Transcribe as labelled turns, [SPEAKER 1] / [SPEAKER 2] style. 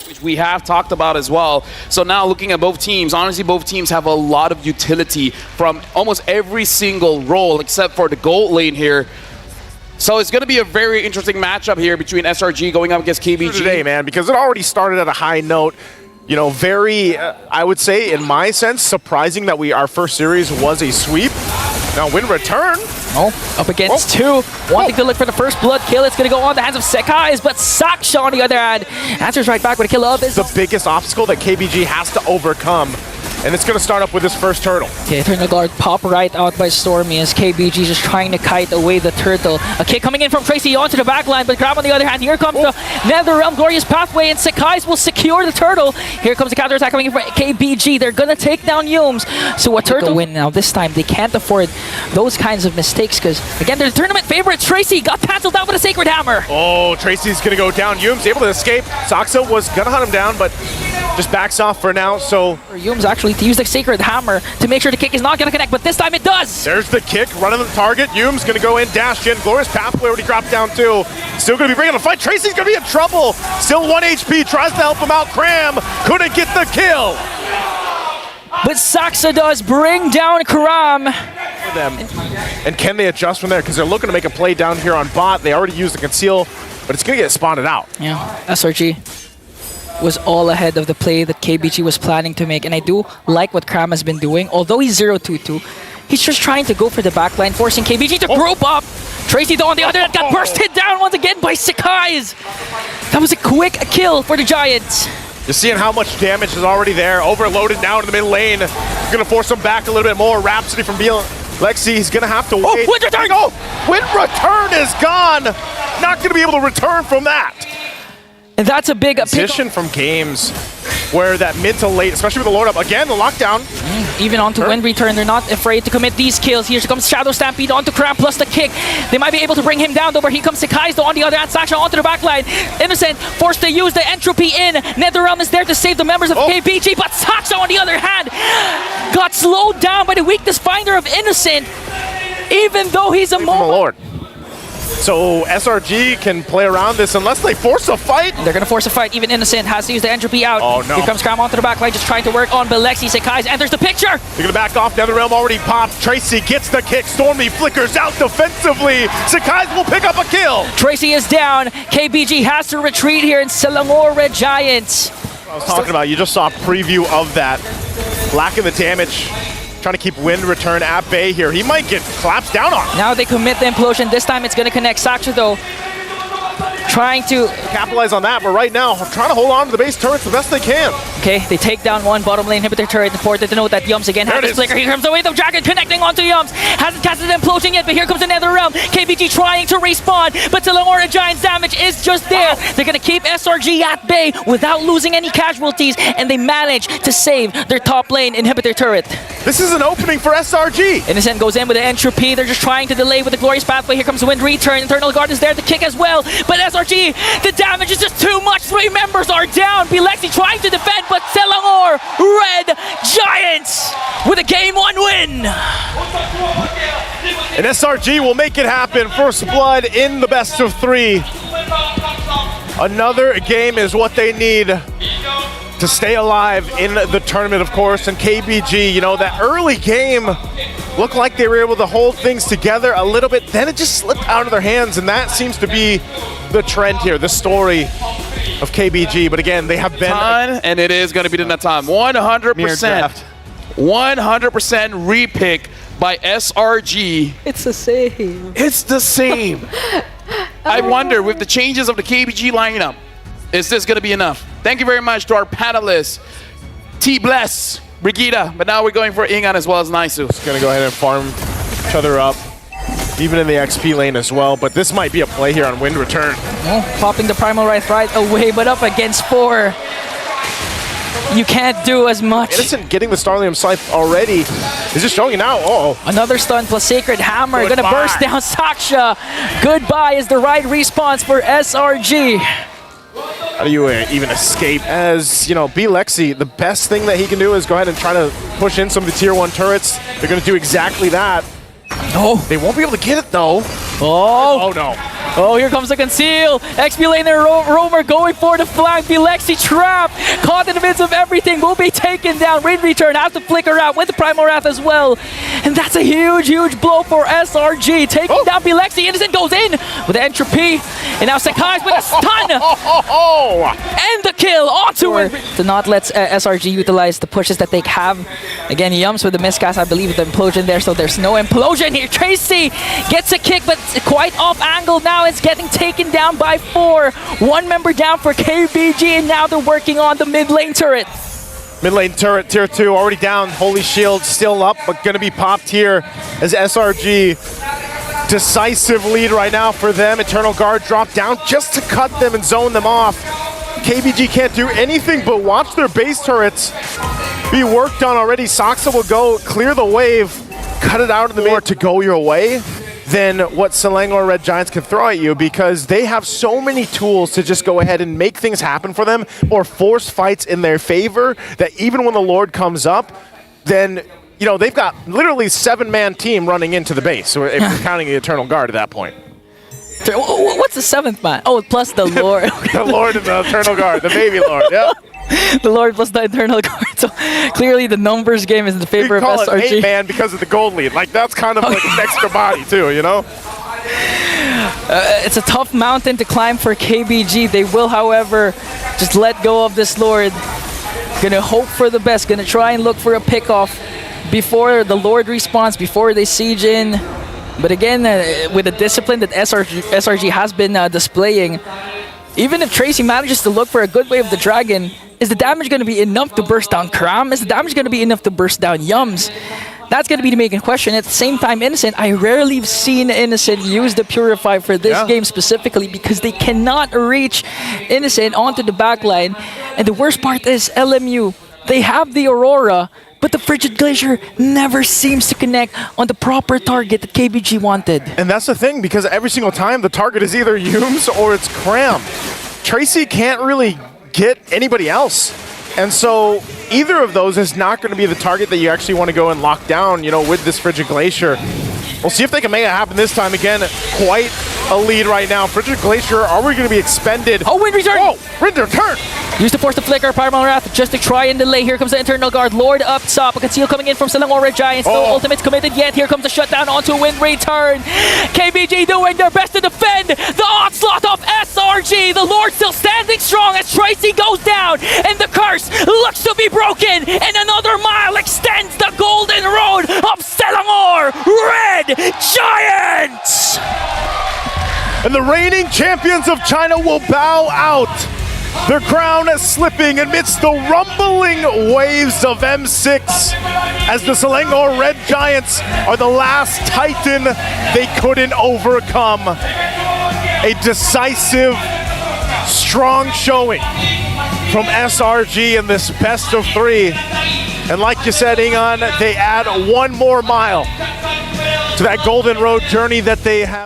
[SPEAKER 1] which we have talked about as well. So now looking at both teams, honestly, both teams have a lot of utility from almost every single role except for the gold lane here. So it's going to be a very interesting matchup here between SRG going up against KBG.
[SPEAKER 2] Today, man, because it already started at a high note. You know, very, I would say, in my sense, surprising that our first series was a sweep. Now, win return.
[SPEAKER 3] Oh, up against two. Wanting to look for the first blood kill. It's going to go on the hands of Sekai's, but Saksha, on the other hand, answers right back with a kill of his.
[SPEAKER 2] The biggest obstacle that KBG has to overcome. And it's going to start up with his first turtle.
[SPEAKER 3] Okay, Eternal Guard pop right out by Stormy as KBG just trying to kite away the turtle. A kick coming in from Tracy onto the back line, but Grab on the other hand, here comes the NetherRealm Glorious Pathway, and Sekai's will secure the turtle. Here comes the counter attack coming in from KBG. They're going to take down Yumes. So a turtle win now. This time, they can't afford those kinds of mistakes because, again, they're the tournament favorite. Tracy got tangled down with a Sacred Hammer.
[SPEAKER 2] Oh, Tracy's going to go down. Yumes able to escape. Saksa was going to hunt him down, but just backs off for now. So
[SPEAKER 3] Yumes actually to use the Sacred Hammer to make sure the kick is not going to connect, but this time it does.
[SPEAKER 2] There's the kick, running the target. Yumes going to go in, dash in. Glorious Pathway already dropped down too. Still going to be bringing the fight. Tracy's going to be in trouble. Still 1 HP, tries to help him out. Cram couldn't get the kill.
[SPEAKER 3] But Saksa does bring down Karam.
[SPEAKER 2] And can they adjust from there? Because they're looking to make a play down here on bot. They already used the conceal, but it's going to get spotted out.
[SPEAKER 3] Yeah, SRG was all ahead of the play that KBG was planning to make, and I do like what Kram has been doing. Although he's 0-2-2, he's just trying to go for the backline, forcing KBG to group up. Tracy, though, on the other end, got bursted down once again by Sekai's. That was a quick kill for the Giants.
[SPEAKER 2] You're seeing how much damage is already there. Overloaded now in the mid lane. Gonna force him back a little bit more. Rhapsody from Lexi, he's gonna have to wait.
[SPEAKER 3] Oh, Wind Return!
[SPEAKER 2] Wind Return is gone! Not gonna be able to return from that.
[SPEAKER 3] And that's a big
[SPEAKER 2] position from games where that mid to late, especially with the load up, again, the lockdown.
[SPEAKER 3] Even onto Wind Return, they're not afraid to commit these kills. Here comes Shadow Stampede onto Kram plus the kick. They might be able to bring him down, though, where he comes Sekai's, though, on the other hand, Saksha onto the backline. Innocent forced to use the entropy in. NetherRealm is there to save the members of KBG, but Saksha, on the other hand, got slowed down by the weakness finder of Innocent, even though he's a
[SPEAKER 2] Lord. So SRG can play around this unless they force a fight.
[SPEAKER 3] They're going to force a fight. Even Innocent has to use the entropy out.
[SPEAKER 2] Oh, no.
[SPEAKER 3] Here comes Kram onto the back line, just trying to work on Belexi. Sekai's enters the picture.
[SPEAKER 2] They're going to back off. NetherRealm already popped. Tracy gets the kick. Stormy flickers out defensively. Sekai's will pick up a kill.
[SPEAKER 3] Tracy is down. KBG has to retreat here in Selangor Red Giants.
[SPEAKER 2] I was talking about, you just saw a preview of that. Lacking the damage. Trying to keep Wind Return at bay here. He might get collapsed down on.
[SPEAKER 3] Now they commit the implosion. This time it's going to connect. Saksha, though, trying to
[SPEAKER 2] capitalize on that, but right now trying to hold on to the base turrets the best they can.
[SPEAKER 3] Okay, they take down one bottom lane inhibitor turret. Important to note that Yums again has his flicker. Here comes the Wave of Dragon connecting onto Yums. Hasn't casted the implosion yet, but here comes the NetherRealm. KBG trying to respawn, but Selangor Giants' damage is just there. They're going to keep SRG at bay without losing any casualties, and they manage to save their top lane inhibitor turret.
[SPEAKER 2] This is an opening for SRG.
[SPEAKER 3] Innocent goes in with the entropy. They're just trying to delay with the Glorious Pathway. Here comes the Wind Return. Eternal Guard is there to kick as well, but SRG, the damage is just too much. 3 members are down. Belexi trying to defend, but Selangor Red Giants with a Game 1 win.
[SPEAKER 2] And SRG will make it happen. First blood in the best of 3. Another game is what they need to stay alive in the tournament, of course. And KBG, you know, that early game looked like they were able to hold things together a little bit. Then it just slipped out of their hands, and that seems to be the trend here, the story of KBG. But again, they have been...
[SPEAKER 1] And it is going to be the net time. 100%. 100% repick by SRG.
[SPEAKER 3] It's the same.
[SPEAKER 1] It's the same. I wonder, with the changes of the KBG lineup, is this going to be enough? Thank you very much to our panelists, KeepBest, Brigida, but now we're going for Ingan as well as Naisu.
[SPEAKER 2] Just going to go ahead and farm each other up, even in the XP lane as well, but this might be a play here on Wind Return.
[SPEAKER 3] Oh, popping the Primal right away, but up against 4. You can't do as much.
[SPEAKER 2] Innocent getting the Starlium Scythe already. Is just showing you now. Uh-oh.
[SPEAKER 3] Another stun plus Sacred Hammer. Gonna burst down Saksha. Goodbye is the right response for SRG.
[SPEAKER 2] How do you even escape? As, you know, Belexi, the best thing that he can do is go ahead and try to push in some of the tier 1 turrets. They're going to do exactly that.
[SPEAKER 3] Oh.
[SPEAKER 2] They won't be able to get it, though.
[SPEAKER 3] Oh.
[SPEAKER 2] Oh, no.
[SPEAKER 3] Oh, here comes the conceal. XP laner Roamer going for the flank. Bilexi trap. Caught in the midst of everything. Will be taken down. Rain return. Has to flicker out with the Primal Wrath as well. And that's a huge, huge blow for SRG. Taking down Bilexi. Innocent goes in with the entropy. And now Sakai's with a stun. And the kill onto it. To not let SRG utilize the pushes that they have. Again, Yums with the miscast. I believe the implosion there. So there's no implosion here. Tracy gets a kick, but quite off angle now. It's getting taken down by 4. One member down for KBG, and now they're working on the mid lane turret.
[SPEAKER 2] Mid lane turret, tier 2, already down. Holy Shield still up, but gonna be popped here as SRG. Decisive lead right now for them. Eternal Guard dropped down just to cut them and zone them off. KBG can't do anything but watch their base turrets be worked on already. Saksa will go clear the wave, cut it out of the more to go your way than what Selangor Red Giants can throw at you, because they have so many tools to just go ahead and make things happen for them or force fights in their favor that even when the Lord comes up, then you know they've got literally 7-man team running into the base. So if you're counting the Eternal Guard at that point.
[SPEAKER 3] What's the 7th man? Oh, plus the Lord.
[SPEAKER 2] The Lord and the Eternal Guard, the baby Lord, yeah.
[SPEAKER 3] The Lord plus the Eternal Guard. So clearly the numbers game is in the favor of SRG.
[SPEAKER 2] It 8-man because of the gold lead. Like that's kind of like an extra body too, you know?
[SPEAKER 3] It's a tough mountain to climb for KBG. They will, however, just let go of this Lord. Gonna hope for the best. Gonna try and look for a pickoff before the Lord respawns, before they siege in. But again, with the discipline that SRG has been displaying, even if Tracy manages to look for a good wave of the Dragon, is the damage going to be enough to burst down Kram? Is the damage going to be enough to burst down Yums? That's going to be the main question. At the same time, Innocent, I rarely have seen Innocent use the Purify for this game specifically because they cannot reach Innocent onto the backline. And the worst part is LMU, they have the Aurora, but the Frigid Glacier never seems to connect on the proper target that KBG wanted.
[SPEAKER 2] And that's the thing, because every single time the target is either Yums or it's Cram. Tracy can't really get anybody else. And so either of those is not going to be the target that you actually want to go and lock down, you know, with this Frigid Glacier. We'll see if they can make it happen this time. Again, quite a lead right now. Frigid Glacier, are we going to be expended?
[SPEAKER 3] Oh, wind return!
[SPEAKER 2] Oh, wind return!
[SPEAKER 3] Used to force the flicker, Primal Wrath just to try and delay. Here comes the Eternal Guard. Lord up top. A conceal coming in from Selangor Red Giants. No ultimates committed yet. Here comes the shutdown onto wind return. KBG doing their best to defend the onslaught of SRG. The Lord still standing strong as Tracy goes down. And the curse looks to be broken. And another mile extends the golden road of Selangor Red Giants.
[SPEAKER 2] And the reigning champions of China will bow out, their crown slipping amidst the rumbling waves of M6 as the Selangor Red Giants are the last Titan they couldn't overcome. A decisive, strong showing from SRG in this best of 3. And like you said, Ingan, they add one more mile to that golden road journey that they have.